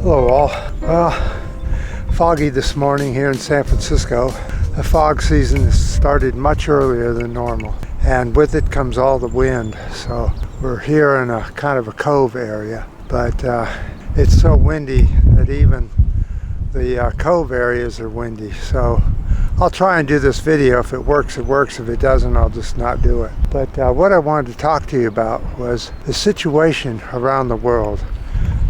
Hello all. Well, foggy this morning here in San Francisco. The fog season has started much earlier than normal, and with it comes all the wind. So we're here in a kind of a cove area, but it's so windy that even the cove areas are windy. So I'll try and do this video. If it works, it works. If it doesn't, I'll just not do it. But what I wanted to talk to you about was the situation around the world.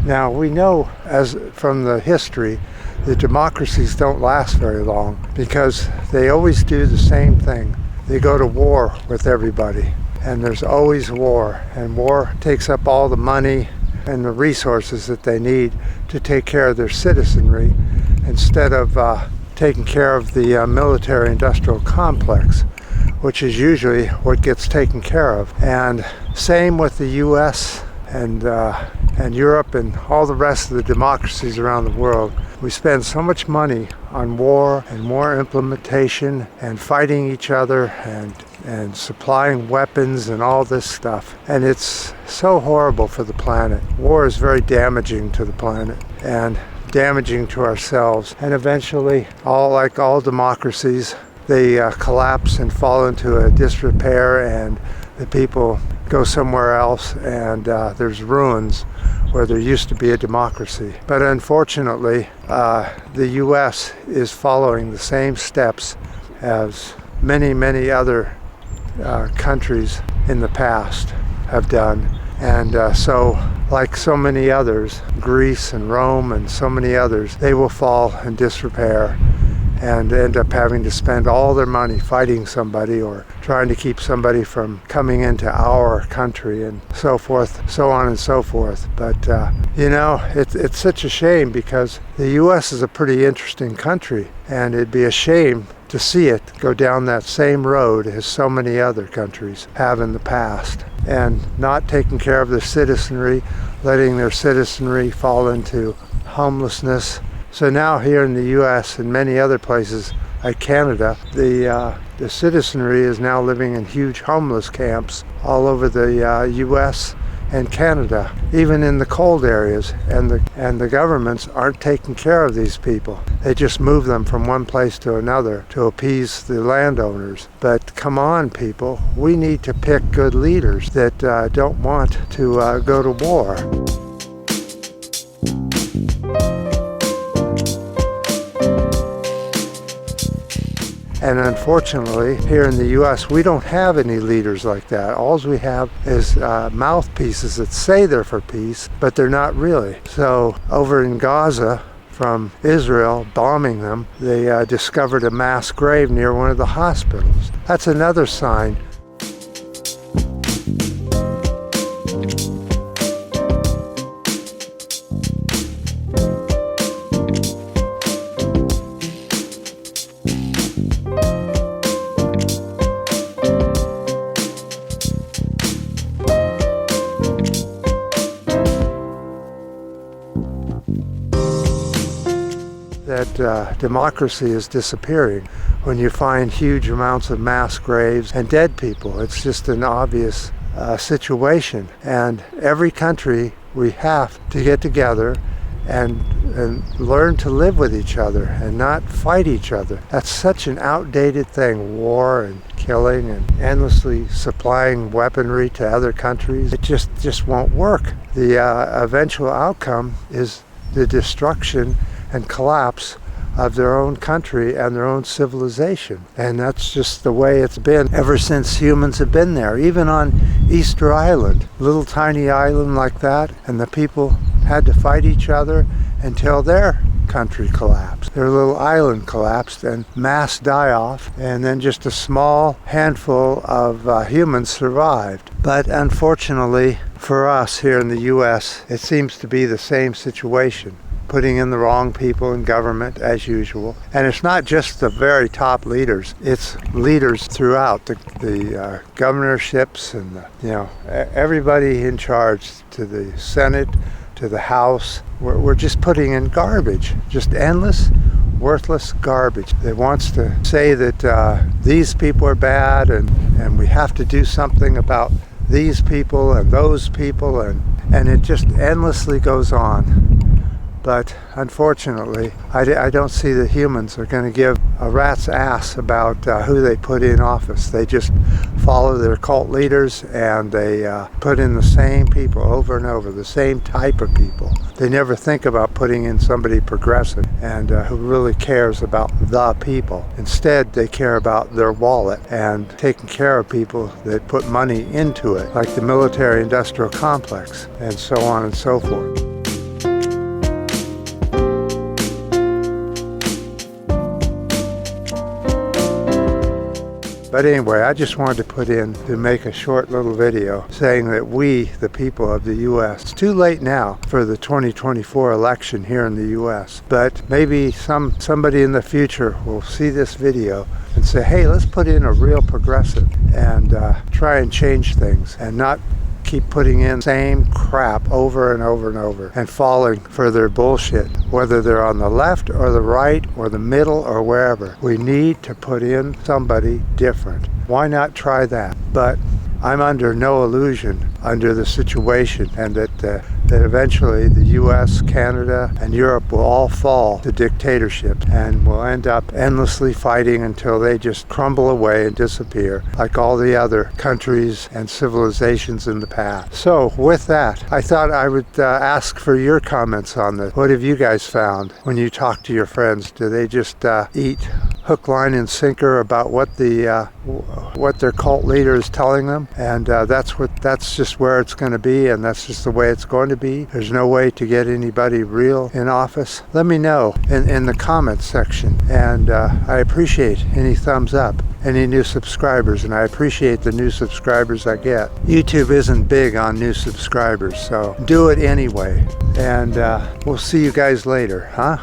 Now, we know as from the history that democracies don't last very long because they always do the same thing. They go to war with everybody, and there's always war, and war takes up all the money and the resources that they need to take care of their citizenry instead of taking care of the military-industrial complex, which is usually what gets taken care of. And same with the U.S. and Europe and all the rest of the democracies around the world. We spend so much money on war and more implementation and fighting each other and supplying weapons and all this stuff. And it's so horrible for the planet. War is very damaging to the planet and damaging to ourselves. And eventually, like all democracies, they collapse and fall into a disrepair, and the people go somewhere else, and there's ruins where there used to be a democracy. But unfortunately, the U.S. is following the same steps as many other countries in the past have done. And so, like so many others, Greece and Rome and so many others, they will fall in disrepair and end up having to spend all their money fighting somebody or trying to keep somebody from coming into our country and so forth, so on and so forth. But, it's such a shame because the U.S. is a pretty interesting country, and it'd be a shame to see it go down that same road as so many other countries have in the past, and not taking care of their citizenry, letting their citizenry fall into homelessness. So now here in the U.S. and many other places like Canada, the citizenry is now living in huge homeless camps all over the U.S. and Canada, even in the cold areas, and the governments aren't taking care of these people. They just move them from one place to another to appease the landowners. But come on, people, we need to pick good leaders that don't want to go to war. And unfortunately, here in the U.S., we don't have any leaders like that. All we have is mouthpieces that say they're for peace, but they're not really. So over in Gaza, from Israel bombing them, they discovered a mass grave near one of the hospitals. That's another sign. That democracy is disappearing when you find huge amounts of mass graves and dead people. It's just an obvious situation. And every country, we have to get together and learn to live with each other and not fight each other. That's such an outdated thing, war and killing and endlessly supplying weaponry to other countries. It just won't work. The eventual outcome is the destruction and collapse of their own country and their own civilization. And that's just the way it's been ever since humans have been there. Even on Easter Island, little tiny island like that, and the people had to fight each other until their country collapsed. Their little island collapsed and mass die-off, and then just a small handful of humans survived. But unfortunately for us here in the U.S., it seems to be the same situation. Putting in the wrong people in government as usual. And it's not just the very top leaders, it's leaders throughout the governorships and everybody in charge, to the Senate, to the House. We're just putting in garbage, just endless worthless garbage that wants to say that these people are bad and we have to do something about these people and those people, and it just endlessly goes on. But unfortunately, I don't see that humans are going to give a rat's ass about who they put in office. They just follow their cult leaders, and they put in the same people over and over, the same type of people. They never think about putting in somebody progressive and who really cares about the people. Instead, they care about their wallet and taking care of people that put money into it, like the military-industrial complex, and so on and so forth. But anyway, I just wanted to put in to make a short little video saying that we, the people of the U.S., it's too late now for the 2024 election here in the U.S., but maybe somebody in the future will see this video and say, hey, let's put in a real progressive and try and change things and not keep putting in same crap over and over and over and falling for their bullshit, whether they're on the left or the right or the middle or wherever. We need to put in somebody different. Why not try that? But I'm under no illusion under the situation, and that eventually the US, Canada, and Europe will all fall to dictatorship and will end up endlessly fighting until they just crumble away and disappear like all the other countries and civilizations in the past. So with that, I thought I would ask for your comments on this. What have you guys found when you talk to your friends? Do they just eat hook, line, and sinker about what their cult leader is telling them, and that's just where it's going to be, and that's just the way it's going to be? There's no way to get anybody real in office? Let me know in the comments section, and I appreciate any thumbs up, any new subscribers, and I appreciate the new subscribers I get. YouTube isn't big on new subscribers, so do it anyway, and we'll see you guys later, huh?